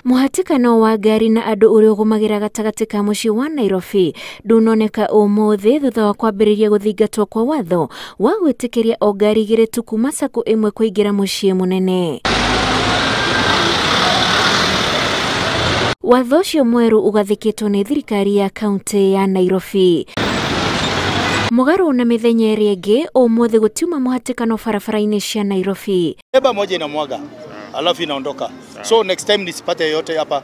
Muhatikano wa ngari na andu uria ugumagira gatagati ka mucii wa Nairobi ndunoneka umuthi thutha wa kwambiriirie guthingatwo kwa watho wa gwitikiria o ngari igiri tu kuma sacco imwe kuingira mucii munene. Watho ucio mweru ugathikitwo ni thirikari ya counti ya Nairobi. Mugaru na mithenya iri ingi umuthi gutiuma muhatikano barabara-ini cia Nairobi. Eba moja inamwaga alafu inaondoka. So next time nisipate yote hapa.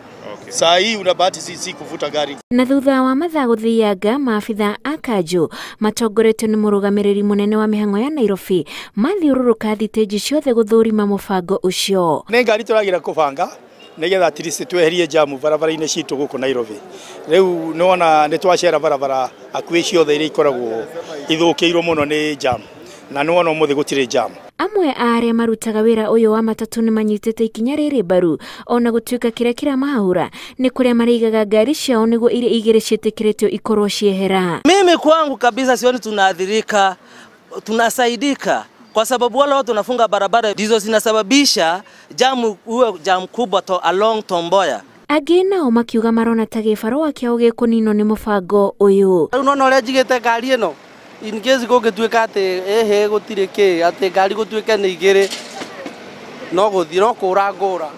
Saa hii unabahati sisi kuvuta gari. Na thutha wa mathaa guthianga maabithaa a kanju matongoretio ni murugamiriri munene wa mihango ya Nairobi mathiururuka thitĩnji ciothe guthurima mubango ucio. Nĩ ngari turagira kubanga nigetha at least tweherie jamu barabara-ini citu guku Nairobi. Riu niwona nitwacera barabara akuĩ ciothe iria ikoragwo ithukiirwo muno ni jam. Na niwona umuthi gutire jam. Amwe aria marutaga wira uyu wa matatu ni manyitite ikinya riri baru ona gutuika kiria kiramahura ni kuria marigaga ngari ciao niguo iria igiri ciitikiritio ikorwo ciehera. Mimi kwangu kabisa sioni tunaathirika, tunasaidika kwa sababu wale watu wanafunga barabara ndizo zinasababisha jamu kubwa to along Tomboya. Angi nao makiuga marona ta gibarua kiao gikunino ni mubango uyu. Unaona uria njigite ngari ino in case gugituika ati ehe gutire ki ati ngari gutuike ni igiri no guthiro kurangura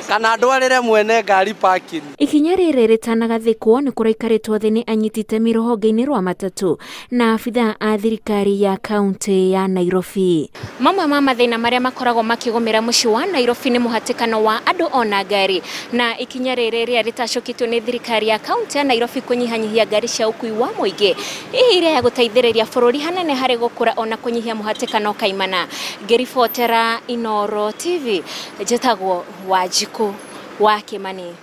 kana ndwarire mwene ngari parking. Ikinya riri ritanagathikwo ni kuraikaritwo thi ni anyitite mirohonge-ini rwa matatu na abithaa a thirikari ya county ya Nairobi. Mamwe ma mathina maria makoragwo makigomera mucii wa Nairobi ni muhatikano wa andu ona ngari, na ikinya riri ria ritacukitwo ni thirikari ya county ya Nairobi kunyihanyihia ngari cia ukui wa muingi iria ya guteithiriria bururi hanene hari gukura ona kunyihia muhatikano kaimana. Ngiribotera Inooro TV, jetagwo Wanjiku wa Kimani.